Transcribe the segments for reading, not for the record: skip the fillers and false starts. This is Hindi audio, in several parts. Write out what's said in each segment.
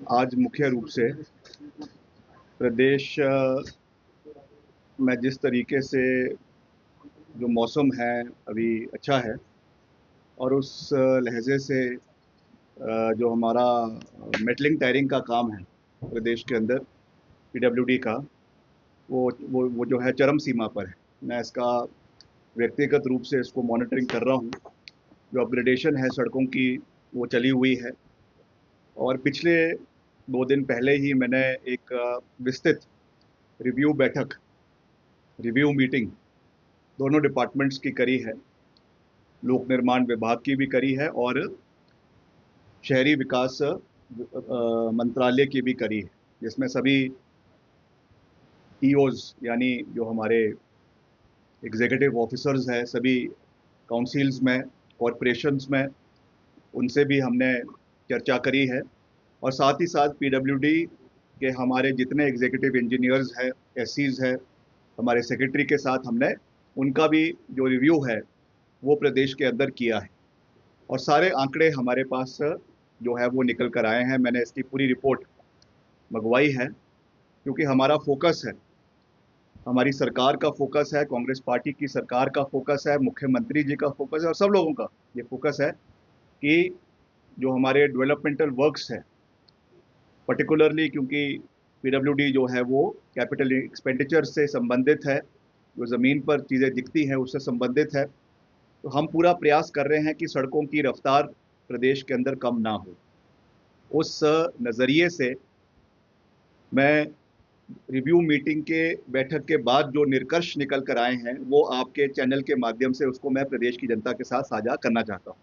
आज मुख्य रूप से प्रदेश में जिस तरीके से जो मौसम है अभी अच्छा है, और उस लहजे से जो हमारा मेटलिंग टायरिंग का काम है प्रदेश के अंदर पीडब्ल्यूडी का, वो जो है चरम सीमा पर है। मैं इसका व्यक्तिगत रूप से इसको मॉनिटरिंग कर रहा हूँ। जो अपग्रेडेशन है सड़कों की वो चली हुई है, और पिछले 2 दिन पहले ही मैंने एक विस्तृत रिव्यू बैठक, रिव्यू मीटिंग दोनों डिपार्टमेंट्स की करी है। लोक निर्माण विभाग की भी करी है और शहरी विकास मंत्रालय की भी करी है, जिसमें सभी ईओज यानी जो हमारे एग्जीक्यूटिव ऑफिसर्स हैं सभी काउंसिल्स में, कॉरपोरेशंस में, उनसे भी हमने चर्चा करी है। और साथ ही साथ पीडब्ल्यूडी के हमारे जितने एग्जीक्यूटिव इंजीनियर्स हैं, एससीज हैं, हमारे सेक्रेटरी के साथ हमने उनका भी जो रिव्यू है वो प्रदेश के अंदर किया है। और सारे आंकड़े हमारे पास जो है वो निकल कर आए हैं। मैंने इसकी पूरी रिपोर्ट मंगवाई है, क्योंकि हमारा फोकस है, हमारी सरकार का फोकस है, कांग्रेस पार्टी की सरकार का फोकस है, मुख्यमंत्री जी का फोकस है, और सब लोगों का ये फोकस है कि जो हमारे डेवलपमेंटल वर्क्स है, पर्टिकुलरली क्योंकि पीडब्ल्यूडी जो है वो कैपिटल एक्सपेंडिचर से संबंधित है, जो ज़मीन पर चीज़ें दिखती हैं उससे संबंधित है। तो हम पूरा प्रयास कर रहे हैं कि सड़कों की रफ्तार प्रदेश के अंदर कम ना हो। उस नज़रिए से मैं रिव्यू मीटिंग के बैठक के बाद जो निष्कर्ष निकल कर आए हैं वो आपके चैनल के माध्यम से उसको मैं प्रदेश की जनता के साथ साझा करना चाहता हूँ।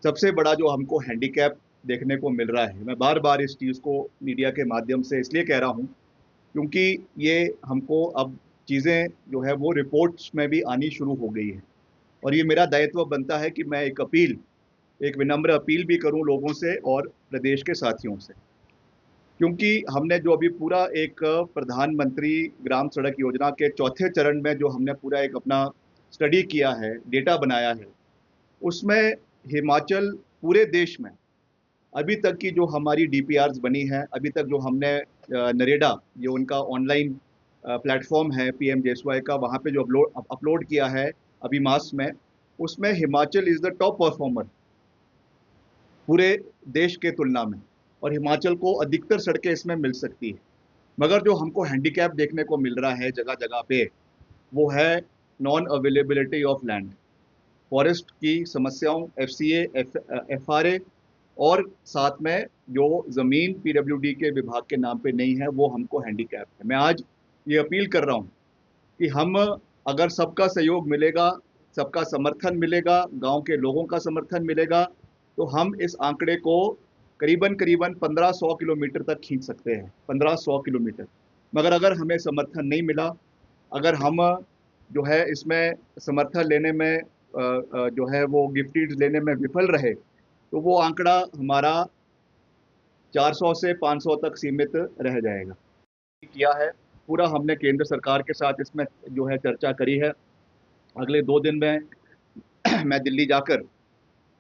सबसे बड़ा जो हमको हैंडीकैप देखने को मिल रहा है, मैं बार बार इस चीज़ को मीडिया के माध्यम से इसलिए कह रहा हूँ क्योंकि ये हमको अब चीज़ें जो है वो रिपोर्ट्स में भी आनी शुरू हो गई है, और ये मेरा दायित्व बनता है कि मैं एक विनम्र अपील भी करूं लोगों से और प्रदेश के साथियों से। क्योंकि हमने जो अभी पूरा एक प्रधानमंत्री ग्राम सड़क योजना के चौथे चरण में जो हमने पूरा एक अपना स्टडी किया है, डेटा बनाया है, उसमें हिमाचल पूरे देश में अभी तक की जो हमारी डीपीआरस बनी है, अभी तक जो हमने नरेगा, जो उनका ऑनलाइन प्लेटफॉर्म है पीएमजेएसवाई का, वहाँ पे जो अपलोड किया है अभी मास में, उसमें Himachal is the top performer पूरे देश के तुलना में, और हिमाचल को अधिकतर सड़कें इसमें मिल सकती है। मगर जो हमको हैंडीकैप देखने को मिल रहा है जगह जगह पे, वो है non availability of land, forest की समस्याओं, एफसीए, एफआरए, और साथ में जो ज़मीन पीडब्ल्यूडी के विभाग के नाम पे नहीं है वो हमको हैंडीकैप है। मैं आज ये अपील कर रहा हूँ कि हम, अगर सबका सहयोग मिलेगा, सबका समर्थन मिलेगा, गांव के लोगों का समर्थन मिलेगा, तो हम इस आंकड़े को करीबन करीबन 1500 किलोमीटर तक खींच सकते हैं, 1500 किलोमीटर। मगर अगर हमें समर्थन नहीं मिला, अगर हम जो है इसमें समर्थन लेने में जो है वो गिफ्ट लेने में विफल रहे, तो वो आंकड़ा हमारा 400 से 500 तक सीमित रह जाएगा। किया है पूरा हमने केंद्र सरकार के साथ इसमें जो है चर्चा करी है। अगले 2 दिन में मैं दिल्ली जाकर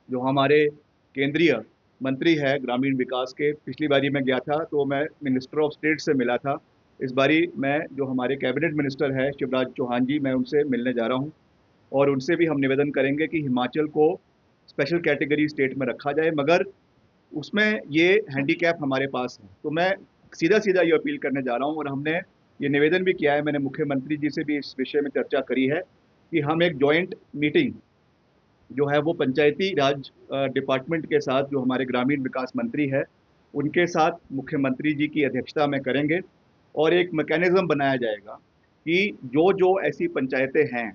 जो हमारे केंद्रीय मंत्री है ग्रामीण विकास के, पिछली बारी मैं गया था तो मैं मिनिस्टर ऑफ स्टेट से मिला था, इस बारी मैं जो हमारे कैबिनेट मिनिस्टर है शिवराज चौहान जी, मैं उनसे मिलने जा रहा हूँ। और उनसे भी हम निवेदन करेंगे कि हिमाचल को स्पेशल कैटेगरी स्टेट में रखा जाए, मगर उसमें ये हैंडीकैप हमारे पास है। तो मैं सीधा सीधा ये अपील करने जा रहा हूँ, और हमने ये निवेदन भी किया है, मैंने मुख्यमंत्री जी से भी इस विषय में चर्चा करी है कि हम एक जॉइंट मीटिंग जो है वो पंचायती राज डिपार्टमेंट के साथ, जो हमारे ग्रामीण विकास मंत्री है उनके साथ मुख्यमंत्री जी की अध्यक्षता में करेंगे, और एक मैकेनिज्म बनाया जाएगा कि जो जो ऐसी पंचायतें हैं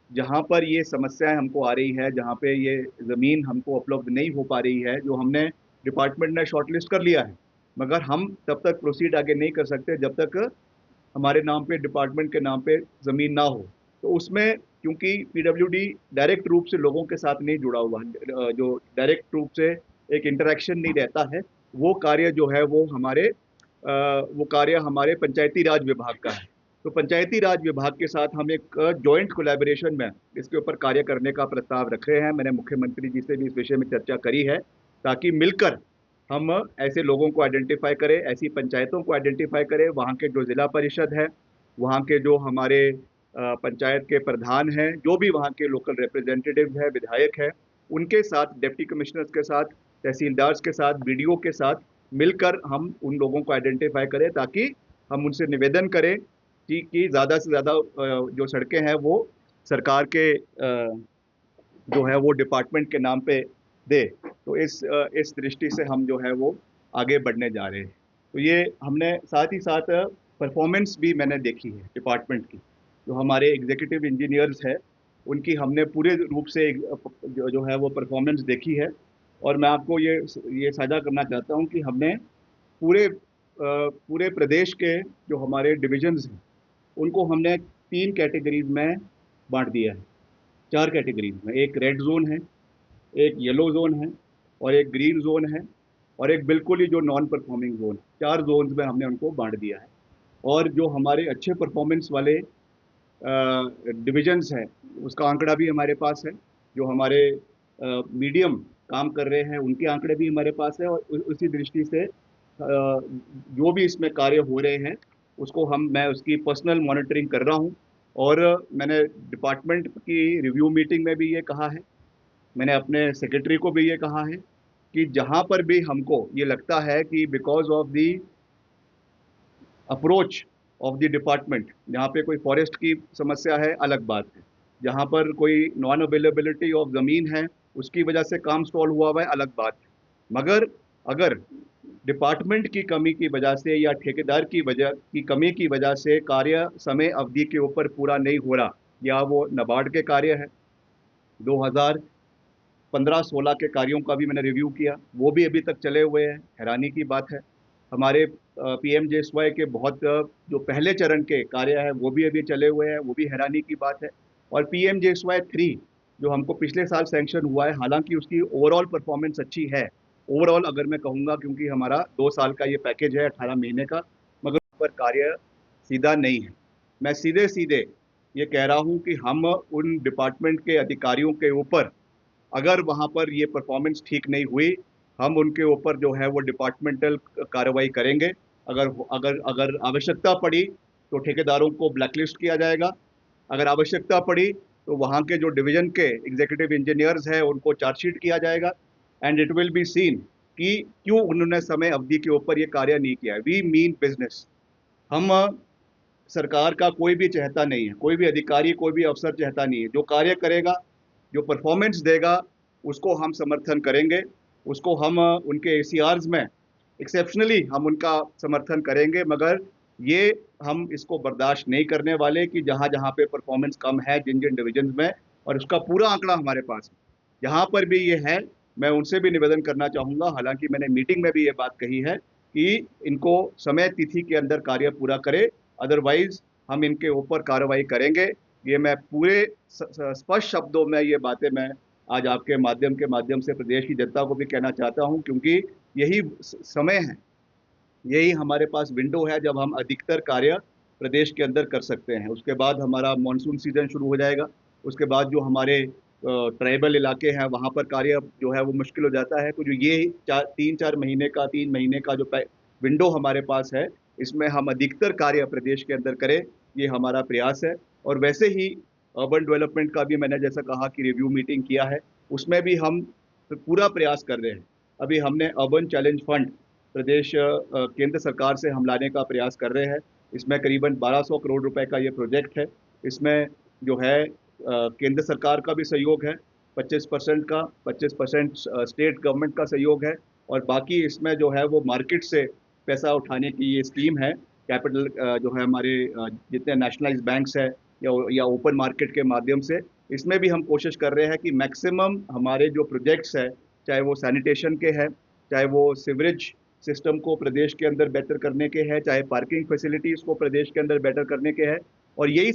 जहाँ पर ये समस्याएं हमको आ रही है, जहाँ पे ये ज़मीन हमको उपलब्ध नहीं हो पा रही है, जो हमने डिपार्टमेंट ने शॉर्टलिस्ट कर लिया है, मगर हम तब तक प्रोसीड आगे नहीं कर सकते जब तक हमारे नाम पे, डिपार्टमेंट के नाम पे ज़मीन ना हो। तो उसमें क्योंकि पीडब्ल्यूडी डायरेक्ट रूप से लोगों के साथ नहीं जुड़ा हुआ, जो डायरेक्ट रूप से एक इंटरेक्शन नहीं रहता है, वो कार्य जो है वो कार्य हमारे पंचायती राज विभाग का है। तो पंचायती राज विभाग के साथ हम एक जॉइंट कोलैबोरेशन में इसके ऊपर कार्य करने का प्रस्ताव रख रहे हैं। मैंने मुख्यमंत्री जी से भी इस विषय में चर्चा करी है, ताकि मिलकर हम ऐसे लोगों को आइडेंटिफाई करें, ऐसी पंचायतों को आइडेंटिफाई करें, वहाँ के जो जिला परिषद है, वहाँ के जो हमारे पंचायत के प्रधान हैं, जो भी वहाँ के लोकल रिप्रेजेंटेटिव है, विधायक है, उनके साथ, डिप्टी कमिश्नर्स के साथ, तहसीलदार्स के साथ, बीडीओ के साथ मिलकर हम उन लोगों को आइडेंटिफाई करें, ताकि हम उनसे निवेदन करें कि ज़्यादा से ज़्यादा जो सड़कें हैं वो सरकार के जो है वो डिपार्टमेंट के नाम पे दे। तो इस दृष्टि से हम जो है वो आगे बढ़ने जा रहे हैं। तो ये हमने साथ ही साथ परफॉर्मेंस भी मैंने देखी है डिपार्टमेंट की। जो हमारे एग्जीक्यूटिव इंजीनियर्स हैं, उनकी हमने पूरे रूप से जो है वो परफॉर्मेंस देखी है। और मैं आपको ये साझा करना चाहता हूँ कि हमने पूरे प्रदेश के जो हमारे डिविजन्स हैं, उनको हमने 3 कैटेगरीज में बांट दिया है, 4 कैटेगरीज में। एक रेड जोन है, एक येलो जोन है, और एक ग्रीन जोन है, और एक बिल्कुल ही जो नॉन परफॉर्मिंग जोन है। 4 जोन्स में हमने उनको बांट दिया है। और जो हमारे अच्छे परफॉर्मेंस वाले डिविजन्स हैं, उसका आंकड़ा भी हमारे पास है। जो हमारे मीडियम काम कर रहे हैं, उनके आंकड़े भी हमारे पास है। और उसी दृष्टि से जो भी इसमें कार्य हो रहे हैं, उसको मैं उसकी पर्सनल मॉनिटरिंग कर रहा हूँ। और मैंने डिपार्टमेंट की रिव्यू मीटिंग में भी ये कहा है, मैंने अपने सेक्रेटरी को भी ये कहा है कि जहाँ पर भी हमको ये लगता है कि because of the approach of the department, जहाँ पे कोई फॉरेस्ट की समस्या है अलग बात है, जहाँ पर कोई नॉन अवेलेबिलिटी ऑफ ज़मीन है उसकी वजह से काम स्टॉल हुआ हुआ है अलग बात है। मगर अगर डिपार्टमेंट की कमी की वजह से या ठेकेदार की कमी की वजह से कार्य समय अवधि के ऊपर पूरा नहीं हो रहा, या वो नाबार्ड के कार्य है, 2015-16 के कार्यों का भी मैंने रिव्यू किया, वो भी अभी तक चले हुए हैं, हैरानी की बात है। हमारे PMJSY के बहुत जो पहले चरण के कार्य है वो भी अभी चले हुए हैं, वो भी हैरानी की बात है। और PMJSY 3 जो हमको पिछले साल सैंक्शन हुआ है, हालांकि उसकी ओवरऑल परफॉर्मेंस अच्छी है, ओवरऑल अगर मैं कहूँगा, क्योंकि हमारा 2 साल का ये पैकेज है 18 महीने का, मगर पर कार्य सीधा नहीं है। मैं सीधे सीधे ये कह रहा हूँ कि हम उन डिपार्टमेंट के अधिकारियों के ऊपर, अगर वहाँ पर ये परफॉर्मेंस ठीक नहीं हुई, हम उनके ऊपर जो है वो डिपार्टमेंटल कार्रवाई करेंगे। अगर अगर अगर आवश्यकता पड़ी तो ठेकेदारों को ब्लैकलिस्ट किया जाएगा। अगर आवश्यकता पड़ी तो वहाँ के जो डिवीजन के एग्जीक्यूटिव इंजीनियर्स हैं उनको चार्जशीट किया जाएगा, and it will be seen कि क्यों उन्होंने समय अवधि के ऊपर ये कार्य नहीं किया है। We mean business. हम सरकार का कोई भी चाहता नहीं है, कोई भी अधिकारी, कोई भी अफसर चाहता नहीं है। जो कार्य करेगा, जो परफॉर्मेंस देगा, उसको हम समर्थन करेंगे, उसको हम उनके ACRs में एक्सेप्शनली हम उनका समर्थन करेंगे। मगर ये हम इसको बर्दाश्त नहीं करने वाले कि जहाँ जहाँ पे परफॉर्मेंस कम है जिन जिन डिविजन में, और उसका पूरा आंकड़ा हमारे पास है, जहाँ पर भी ये है, मैं उनसे भी निवेदन करना चाहूँगा, हालांकि मैंने मीटिंग में भी ये बात कही है कि इनको समय तिथि के अंदर कार्य पूरा करे, अदरवाइज हम इनके ऊपर कार्रवाई करेंगे। ये मैं पूरे स्पष्ट शब्दों में ये बातें मैं आज आपके माध्यम से प्रदेश की जनता को भी कहना चाहता हूं, क्योंकि यही समय है, यही हमारे पास विंडो है जब हम अधिकतर कार्य प्रदेश के अंदर कर सकते हैं। उसके बाद हमारा मानसून सीजन शुरू हो जाएगा, उसके बाद जो हमारे ट्राइबल इलाके हैं वहाँ पर कार्य जो है वो मुश्किल हो जाता है। तो जो ये 3 महीने का जो विंडो हमारे पास है, इसमें हम अधिकतर कार्य प्रदेश के अंदर करें, ये हमारा प्रयास है। और वैसे ही अर्बन डेवलपमेंट का भी मैंने जैसा कहा कि रिव्यू मीटिंग किया है, उसमें भी हम पूरा प्रयास कर रहे हैं। अभी हमने अर्बन चैलेंज फंड प्रदेश केंद्र सरकार से हम लाने का प्रयास कर रहे हैं। इसमें करीबन 1200 करोड़ रुपए का ये प्रोजेक्ट है। इसमें जो है केंद्र सरकार का भी सहयोग है 25% का, 25% स्टेट गवर्नमेंट का सहयोग है, और बाकी इसमें जो है वो मार्केट से पैसा उठाने की ये स्कीम है। कैपिटल जो है हमारे जितने नेशनलाइज बैंक्स है या ओपन मार्केट के माध्यम से, इसमें भी हम कोशिश कर रहे हैं कि मैक्सिमम हमारे जो प्रोजेक्ट्स है, चाहे वो सैनिटेशन के हैं, चाहे वो सीवरेज सिस्टम को प्रदेश के अंदर बेहतर करने के हैं, चाहे पार्किंग फैसिलिटीज़ को प्रदेश के अंदर बेहतर करने के हैं। और यही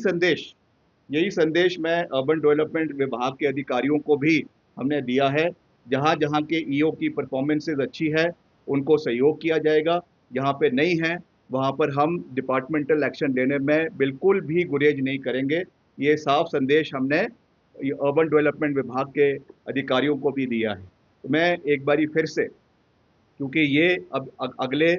संदेश मैं अर्बन डेवलपमेंट विभाग के अधिकारियों को भी हमने दिया है। जहाँ जहाँ के EO की परफॉर्मेंसेज अच्छी है उनको सहयोग किया जाएगा, जहाँ पे नहीं है वहाँ पर हम डिपार्टमेंटल एक्शन लेने में बिल्कुल भी गुरेज नहीं करेंगे। ये साफ संदेश हमने अर्बन डेवलपमेंट विभाग के अधिकारियों को भी दिया है। तो मैं एक बारी फिर से क्योंकि ये अब अगले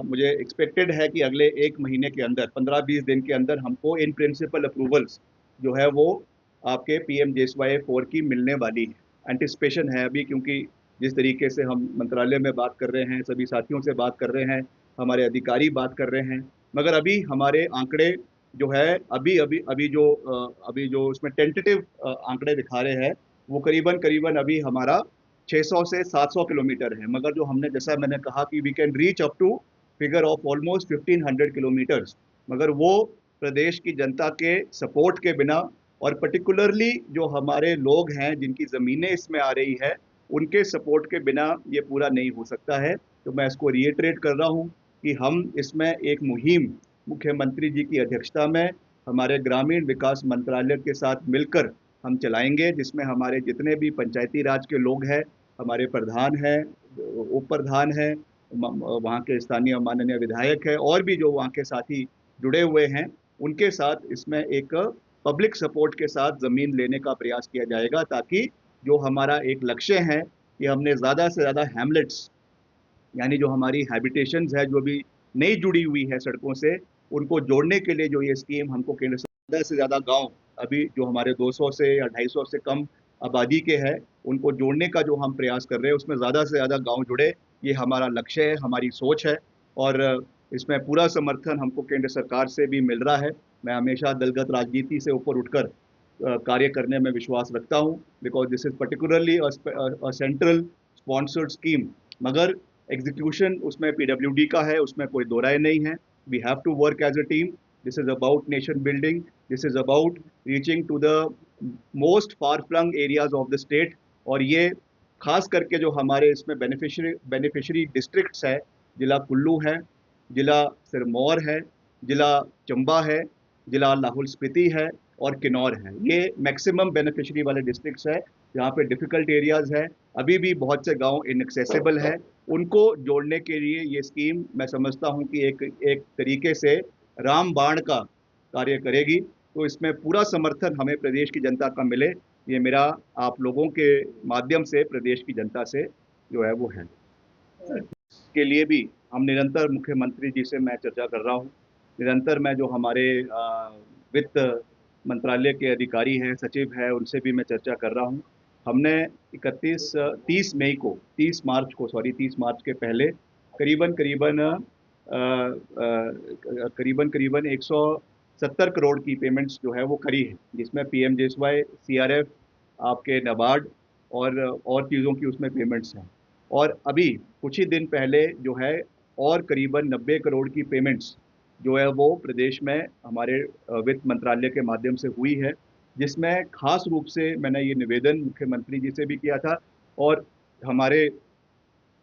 मुझे एक्सपेक्टेड है कि अगले 1 महीने के अंदर 15-20 दिन के अंदर हमको इन प्रिंसिपल अप्रूवल्स जो है वो आपके PMJSY 4 की मिलने वाली है। एंटिसिपेशन है अभी, क्योंकि जिस तरीके से हम मंत्रालय में बात कर रहे हैं, सभी साथियों से बात कर रहे हैं, हमारे अधिकारी बात कर रहे हैं, मगर अभी हमारे आंकड़े जो है अभी जो उसमें टेंटेटिव आंकड़े दिखा रहे हैं वो करीबन करीबन अभी हमारा 600 से 700 किलोमीटर है। मगर जो हमने, जैसा मैंने कहा कि we can reach up to figure of almost 1500 kilometres, मगर वो प्रदेश की जनता के सपोर्ट के बिना और पर्टिकुलरली जो हमारे लोग हैं जिनकी ज़मीनें इसमें आ रही है उनके सपोर्ट के बिना ये पूरा नहीं हो सकता है। तो मैं इसको रिएटरेट कर रहा हूँ कि हम इसमें एक मुहिम मुख्यमंत्री जी की अध्यक्षता में हमारे ग्रामीण विकास मंत्रालय के साथ मिलकर हम चलाएंगे, जिसमें हमारे जितने भी पंचायती राज के लोग हैं, हमारे प्रधान हैं, उप प्रधान हैं, वहाँ के स्थानीय माननीय विधायक है और भी जो वहाँ के साथी जुड़े हुए हैं, उनके साथ इसमें एक पब्लिक सपोर्ट के साथ ज़मीन लेने का प्रयास किया जाएगा, ताकि जो हमारा एक लक्ष्य है कि हमने ज़्यादा से ज़्यादा हैमलेट्स, यानी जो हमारी हैबिटेशंस है जो भी नहीं जुड़ी हुई है सड़कों से, उनको जोड़ने के लिए जो ये स्कीम हमको केंद्र से ज़्यादा गांव, अभी जो हमारे 200 से या 250 से कम आबादी के हैं, उनको जोड़ने का जो हम प्रयास कर रहे हैं उसमें ज़्यादा से ज़्यादा गांव जुड़े, ये हमारा लक्ष्य है, हमारी सोच है। और इसमें पूरा समर्थन हमको केंद्र सरकार से भी मिल रहा है। मैं हमेशा दलगत राजनीति से ऊपर उठकर कार्य करने में विश्वास रखता हूँ, because this is particularly central sponsored scheme, मगर एग्जीक्यूशन उसमें PWD का है, उसमें कोई दो राय नहीं है। We have to work as a team. This is about nation building, this is about reaching to the most far flung areas of the state. और ये खास करके जो हमारे इसमें बेनिफिशरी डिस्ट्रिक्ट्स है, जिला कुल्लू है, जिला सिरमौर है, जिला चंबा है, जिला लाहौल स्पीति है और किन्नौर है, ये मैक्सिमम बेनिफिशरी वाले डिस्ट्रिक्ट्स है जहाँ पे डिफ़िकल्ट एरियाज़ है, अभी भी बहुत से गांव इनएक्सेसिबल है। उनको जोड़ने के लिए ये स्कीम मैं समझता हूँ कि एक तरीके से रामबाण का कार्य करेगी। तो इसमें पूरा समर्थन हमें प्रदेश की जनता का मिले, ये मेरा आप लोगों के माध्यम से प्रदेश की जनता से जो है वो है। के लिए भी हम निरंतर मुख्यमंत्री जी से मैं चर्चा कर रहा हूँ। निरंतर मैं जो हमारे वित्त मंत्रालय के अधिकारी हैं, सचिव हैं, उनसे भी मैं चर्चा कर रहा हूँ। हमने 30 मार्च के पहले करीबन करीबन 170 करोड़ की पेमेंट्स जो है वो करी है, जिसमें PMJSY, CRF, आपके नाबार्ड और चीज़ों की उसमें पेमेंट्स हैं। और अभी कुछ ही दिन पहले जो है और करीबन 90 करोड़ की पेमेंट्स जो है वो प्रदेश में हमारे वित्त मंत्रालय के माध्यम से हुई है, जिसमें खास रूप से मैंने ये निवेदन मुख्यमंत्री जी से भी किया था और हमारे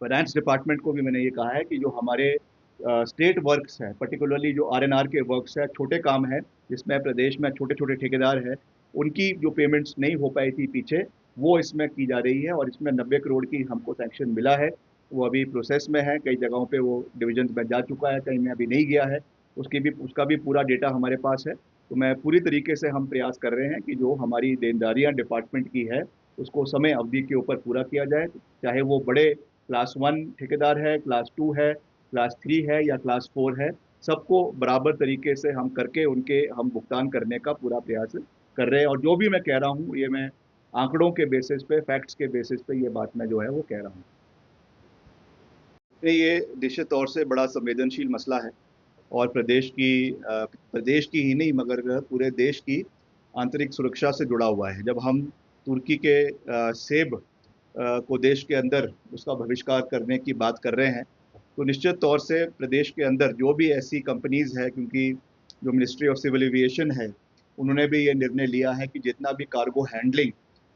फाइनेंस डिपार्टमेंट को भी मैंने ये कहा है कि जो हमारे स्टेट वर्क्स हैं, पर्टिकुलरली जो RNR के वर्क्स हैं, छोटे काम हैं, जिसमें प्रदेश में छोटे छोटे ठेकेदार हैं, उनकी जो पेमेंट्स नहीं हो पाई थी पीछे, वो इसमें की जा रही है और इसमें 90 करोड़ की हमको सैंक्शन मिला है। वो अभी प्रोसेस में है, कई जगहों पे वो डिविजन में जा चुका है, कहीं में अभी नहीं गया है, उसका भी पूरा डेटा हमारे पास है। तो मैं पूरी तरीके से हम प्रयास कर रहे हैं कि जो हमारी देनदारियाँ डिपार्टमेंट की है उसको समय अवधि के ऊपर पूरा किया जाए, चाहे वो बड़े क्लास 1 ठेकेदार है, क्लास 2 है, क्लास 3 है या क्लास 4 है, सबको बराबर तरीके से हम करके उनके हम भुगतान करने का पूरा प्रयास कर रहे हैं। और जो भी मैं कह रहा हूँ ये मैं आंकड़ों के बेसिस पे, फैक्ट्स के बेसिस पे ये बात मैं जो है वो कह रहा हूँ। ये निश्चित तौर से बड़ा संवेदनशील मसला है और प्रदेश की ही नहीं मगर पूरे देश की आंतरिक सुरक्षा से जुड़ा हुआ है। जब हम तुर्की के सेब को देश के अंदर उसका बहिष्कार करने की बात कर रहे हैं, तो निश्चित तौर से प्रदेश के अंदर जो भी ऐसी कंपनीज़ है, क्योंकि जो मिनिस्ट्री ऑफ सिविल एविएशन है, उन्होंने भी ये निर्णय लिया है कि जितना भी कार्गो हैंडलिंग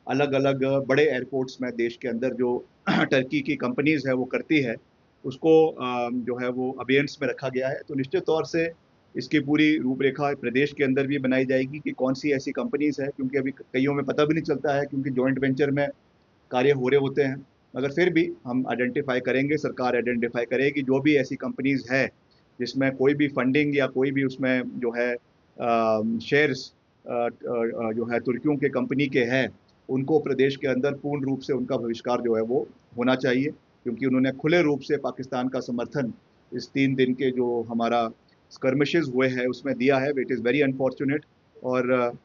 अलग अलग बड़े एयरपोर्ट्स में देश के अंदर जो टर्की की कंपनीज़ है वो करती है, उसको जो है वो अबेयंस में रखा गया है। तो निश्चित तौर से इसकी पूरी रूपरेखा प्रदेश के अंदर भी बनाई जाएगी कि कौन सी ऐसी कंपनीज़ है, क्योंकि अभी कईयों में पता भी नहीं चलता है, क्योंकि जॉइंट वेंचर में कार्य हो रहे होते हैं। मगर फिर भी हम आइडेंटिफाई करेंगे, सरकार आइडेंटिफाई करेगी जो भी ऐसी कंपनीज़ है जिसमें कोई भी फंडिंग या कोई भी उसमें जो है शेयर्स जो है तुर्कियों के कंपनी के हैं, उनको प्रदेश के अंदर पूर्ण रूप से उनका बहिष्कार जो है वो होना चाहिए। क्योंकि उन्होंने खुले रूप से पाकिस्तान का समर्थन इस 3 दिन के जो हमारा स्कर्मिशेस हुए हैं उसमें दिया है। इट इज़ वेरी अनफॉर्चुनेट, और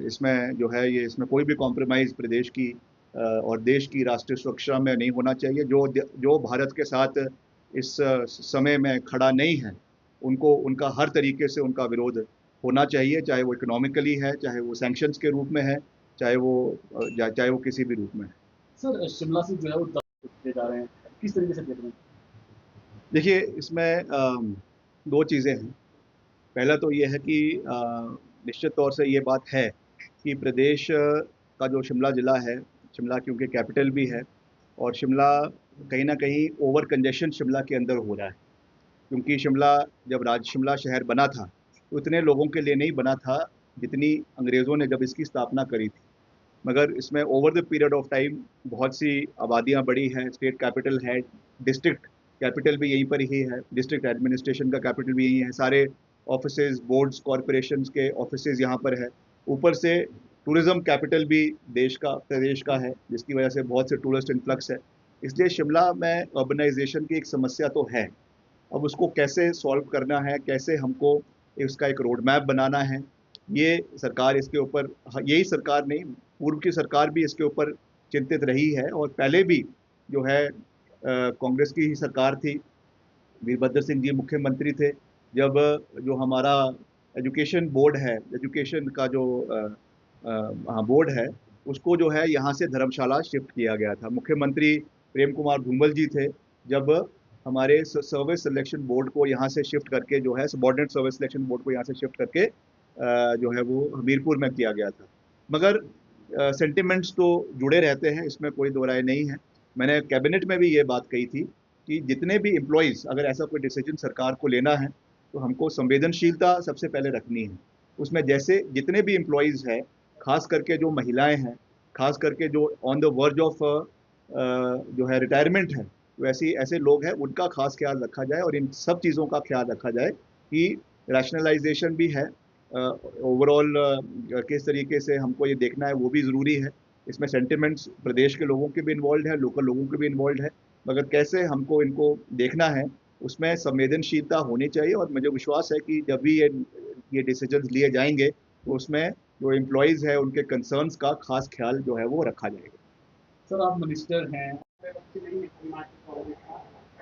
इसमें जो है ये इसमें कोई भी कॉम्प्रोमाइज़ प्रदेश की और देश की राष्ट्रीय सुरक्षा में नहीं होना चाहिए। जो भारत के साथ इस समय में खड़ा नहीं है, उनको उनका हर तरीके से उनका विरोध होना चाहिए, चाहे वो इकोनॉमिकली है, चाहे वो सैंक्शंस के रूप में है, चाहे वो किसी भी रूप में है। सर, शिमला से जो है वो दे जा रहे हैं, किस तरीके से देख रहे हैं? देखिए, इसमें 2 चीज़ें हैं। पहला तो ये है कि निश्चित तौर से ये बात है कि प्रदेश का जो शिमला ज़िला है, शिमला क्योंकि कैपिटल भी है, और शिमला कहीं न कहीं ओवर कंजेशन शिमला के अंदर हो रहा है। क्योंकि जब शिमला शहर बना था, तो इतने लोगों के लिए नहीं बना था जितनी अंग्रेज़ों ने जब इसकी स्थापना करी थी। मगर इसमें over the period of time बहुत सी आबादियाँ बढ़ी हैं, स्टेट कैपिटल है, डिस्ट्रिक्ट कैपिटल भी यहीं पर ही है, डिस्ट्रिक्ट एडमिनिस्ट्रेशन का कैपिटल भी यहीं है, सारे ऑफिसेज, बोर्ड्स, कॉरपोरेशंस के ऑफिसेज यहाँ पर है। ऊपर से टूरिज़्म कैपिटल भी प्रदेश का है, जिसकी वजह से बहुत से टूरिस्ट इन्फ्लक्स है। इसलिए शिमला में अर्बनाइजेशन की एक समस्या तो है। अब उसको कैसे सॉल्व करना है, कैसे हमको इसका एक रोड मैप बनाना है, ये सरकार इसके ऊपर, यही सरकार नहीं, पूर्व की सरकार भी इसके ऊपर चिंतित रही है। और पहले भी जो है कांग्रेस की ही सरकार थी, वीरभद्र सिंह जी मुख्यमंत्री थे, जब जो हमारा एजुकेशन बोर्ड है, एजुकेशन का जो बोर्ड है, उसको जो है यहाँ से धर्मशाला शिफ्ट किया गया था। मुख्यमंत्री प्रेम कुमार धूमल जी थे, जब हमारे सर्विस सिलेक्शन बोर्ड को यहाँ से शिफ्ट करके जो है सबॉर्डिनेट सर्विस सिलेक्शन बोर्ड को यहाँ से शिफ्ट करके जो है वो हमीरपुर में किया गया था। मगर सेंटिमेंट्स तो जुड़े रहते हैं, इसमें कोई दो राय नहीं है। मैंने कैबिनेट में भी ये बात कही थी कि जितने भी एम्प्लॉयज़, अगर ऐसा कोई डिसीजन सरकार को लेना है तो हमको संवेदनशीलता सबसे पहले रखनी है। उसमें जैसे जितने भी एम्प्लॉयज़ हैं, खास करके जो महिलाएं हैं, खास करके जो ऑन द वर्ज ऑफ जो है रिटायरमेंट है, तो ऐसे लोग हैं, उनका खास ख्याल रखा जाए, और इन सब चीज़ों का ख्याल रखा जाए कि रैशनलाइजेशन भी है, ओवरऑल किस तरीके से हमको ये देखना है वो भी ज़रूरी है। इसमें सेंटिमेंट्स प्रदेश के लोगों के भी इन्वॉल्व है, लोकल लोगों के भी इन्वॉल्व है, मगर कैसे हमको इनको देखना है उसमें संवेदनशीलता होनी चाहिए। और मुझे विश्वास है कि जब भी ये डिसीजंस लिए जाएंगे तो उसमें जो एम्प्लॉयज़ है उनके कंसर्न्स का खास ख्याल जो है वो रखा जाएगा। सर, आप मिनिस्टर हैं,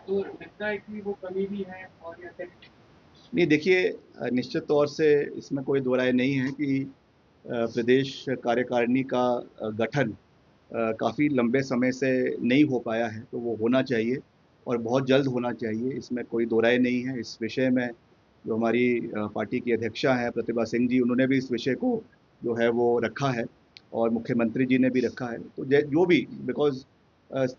तो लगता है कि वो कमी भी है और या नहीं, देखिए, निश्चित तौर से इसमें कोई दो राय नहीं है कि प्रदेश कार्यकारिणी का गठन काफ़ी लंबे समय से नहीं हो पाया है, तो वो होना चाहिए और बहुत जल्द होना चाहिए, इसमें कोई दो राय नहीं है। इस विषय में जो हमारी पार्टी की अध्यक्षा हैं प्रतिभा सिंह जी, उन्होंने भी इस विषय को जो है वो रखा है, और मुख्यमंत्री जी ने भी रखा है। तो जो भी, बिकॉज़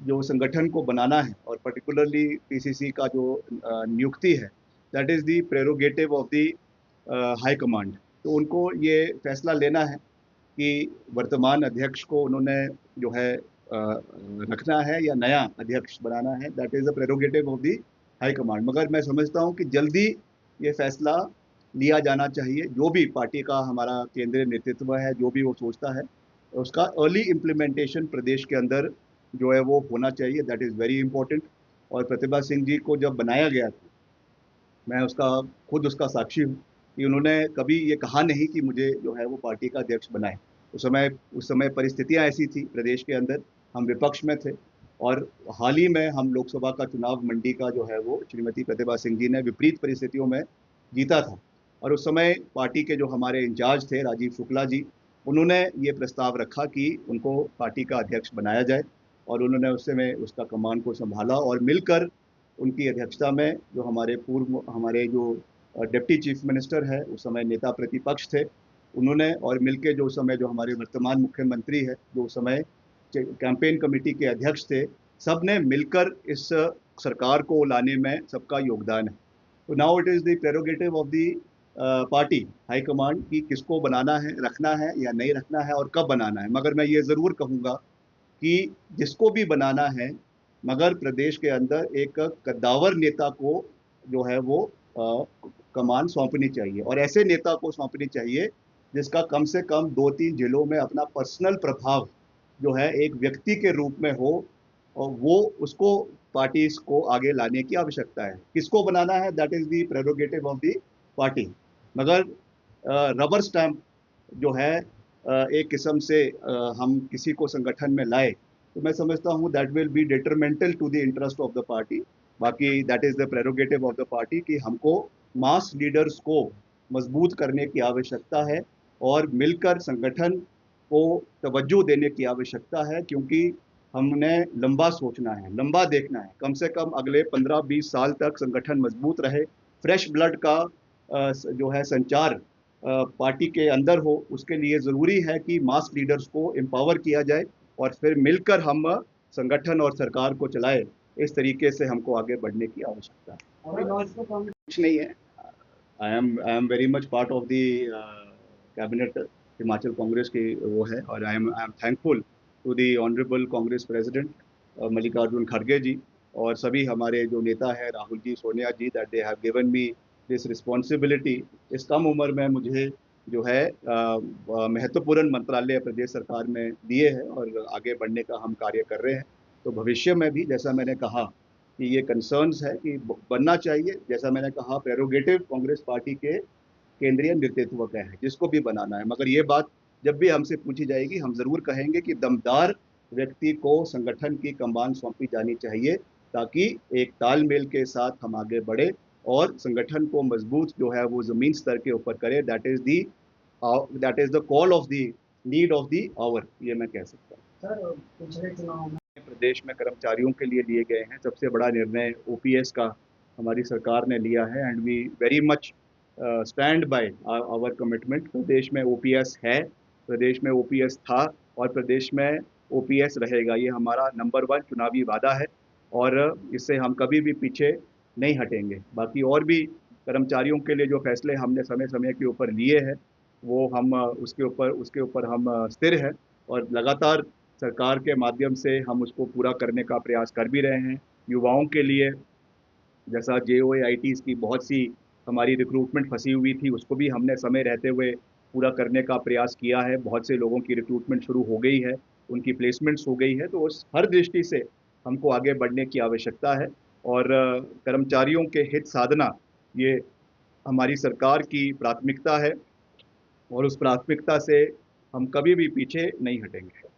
जो संगठन को बनाना है और पर्टिकुलरली पीसीसी का जो नियुक्ति है, that is the prerogative of the high command. तो उनको ये फैसला लेना है कि वर्तमान अध्यक्ष को उन्होंने जो है रखना है या नया अध्यक्ष बनाना है, that is the prerogative of the high command. मगर मैं समझता हूँ कि जल्दी ये फैसला लिया जाना चाहिए। जो भी पार्टी का हमारा केंद्रीय नेतृत्व है, जो भी वो सोचता है, उसका अर्ली इम्प्लीमेंटेशन प्रदेश के अंदर जो है वो होना चाहिए, दैट इज़ वेरी इंपॉर्टेंट। और प्रतिभा सिंह जी को जब बनाया गया था, मैं खुद उसका साक्षी हूँ कि उन्होंने कभी ये कहा नहीं कि मुझे जो है वो पार्टी का अध्यक्ष बनाए। उस समय परिस्थितियाँ ऐसी थी प्रदेश के अंदर, हम विपक्ष में थे, और हाल ही में हम लोकसभा का चुनाव मंडी का जो है वो श्रीमती प्रतिभा सिंह जी ने विपरीत परिस्थितियों में जीता था। और उस समय पार्टी के जो हमारे इंचार्ज थे राजीव शुक्ला जी, उन्होंने ये प्रस्ताव रखा कि उनको पार्टी का अध्यक्ष बनाया जाए, और उन्होंने उस समय उसका कमान को संभाला, और मिलकर उनकी अध्यक्षता में जो हमारे जो डिप्टी चीफ मिनिस्टर है, उस समय नेता प्रतिपक्ष थे, उन्होंने, और मिलके जो उस समय जो हमारे वर्तमान मुख्यमंत्री है, जो उस समय कैंपेन कमेटी के अध्यक्ष थे, सब ने मिलकर इस सरकार को लाने में सबका योगदान है। तो now it is the prerogative of the party high command कि किसको बनाना है, रखना है या नहीं रखना है, और कब बनाना है। मगर मैं ये ज़रूर कहूँगा कि जिसको भी बनाना है, मगर प्रदेश के अंदर एक कद्दावर नेता को जो है वो कमान सौंपनी चाहिए, और ऐसे नेता को सौंपनी चाहिए जिसका कम से कम 2-3 जिलों में अपना पर्सनल प्रभाव जो है एक व्यक्ति के रूप में हो, और वो उसको पार्टीज को आगे लाने की आवश्यकता है। किसको बनाना है, that is the prerogative of the party. मगर रबर स्टैंप जो है एक किस्म से हम किसी को संगठन में लाए, तो मैं समझता हूँ that will be detrimental to the interest of the party. बाकी that is the prerogative of the party कि हमको मास लीडर्स को मजबूत करने की आवश्यकता है और मिलकर संगठन को तवज्जो देने की आवश्यकता है, क्योंकि हमने लंबा सोचना है, लंबा देखना है। कम से कम अगले 15-20 साल तक संगठन मजबूत रहे, फ्रेश ब्लड का जो है संचार पार्टी के अंदर हो, उसके लिए ज़रूरी है कि मास लीडर्स को एम्पावर किया जाए और फिर मिलकर हम संगठन और सरकार को चलाए। इस तरीके से हमको आगे बढ़ने की आवश्यकता है। कुछ नहीं है। I am very much part of the cabinet Himachal Congress की वो है, और I am thankful to the honourable Congress president Mallikarjun खड़गे जी और सभी हमारे जो नेता हैं, Rahul ji, Sonia ji, that they have given me this responsibility. इस कम उम्र में मुझे जो है महत्वपूर्ण मंत्रालय प्रदेश सरकार में दिए हैं और आगे बढ़ने का हम कार्य कर रहे हैं। तो भविष्य में भी, जैसा मैंने कहा कि ये कंसर्न्स है कि बनना चाहिए, जैसा मैंने कहा प्रेरोगेटिव कांग्रेस पार्टी के केंद्रीय नेतृत्व का है, जिसको भी बनाना है। मगर ये बात जब भी हमसे पूछी जाएगी, हम ज़रूर कहेंगे कि दमदार व्यक्ति को संगठन की कमान सौंपी जानी चाहिए, ताकि एक तालमेल के साथ हम आगे बढ़े और संगठन को मजबूत जो है वो ज़मीन स्तर के ऊपर करे। That is the call of the need of the hour, ये मैं कह सकता हूँ। सर, पिछले चुनाव में प्रदेश में कर्मचारियों के लिए लिए गए हैं। सबसे बड़ा निर्णय ओपीएस का हमारी सरकार ने लिया है, and we very much stand by our commitment. प्रदेश में ओपीएस है, प्रदेश में ओपीएस था और प्रदेश में ओपीएस रहेगा। ये हमारा नंबर 1 चुनावी वादा है और इससे हम कभी भी पीछे नहीं हटेंगे। बाकी और भी कर्मचारियों के लिए जो फैसले हमने समय समय के ऊपर लिए हैं, वो हम उसके ऊपर हम स्थिर हैं और लगातार सरकार के माध्यम से हम उसको पूरा करने का प्रयास कर भी रहे हैं। युवाओं के लिए जैसा JOAITs की बहुत सी हमारी रिक्रूटमेंट फंसी हुई थी, उसको भी हमने समय रहते हुए पूरा करने का प्रयास किया है। बहुत से लोगों की रिक्रूटमेंट शुरू हो गई है, उनकी प्लेसमेंट्स हो गई है। तो उस हर दृष्टि से हमको आगे बढ़ने की आवश्यकता है और कर्मचारियों के हित साधना ये हमारी सरकार की प्राथमिकता है और उस प्राथमिकता से हम कभी भी पीछे नहीं हटेंगे।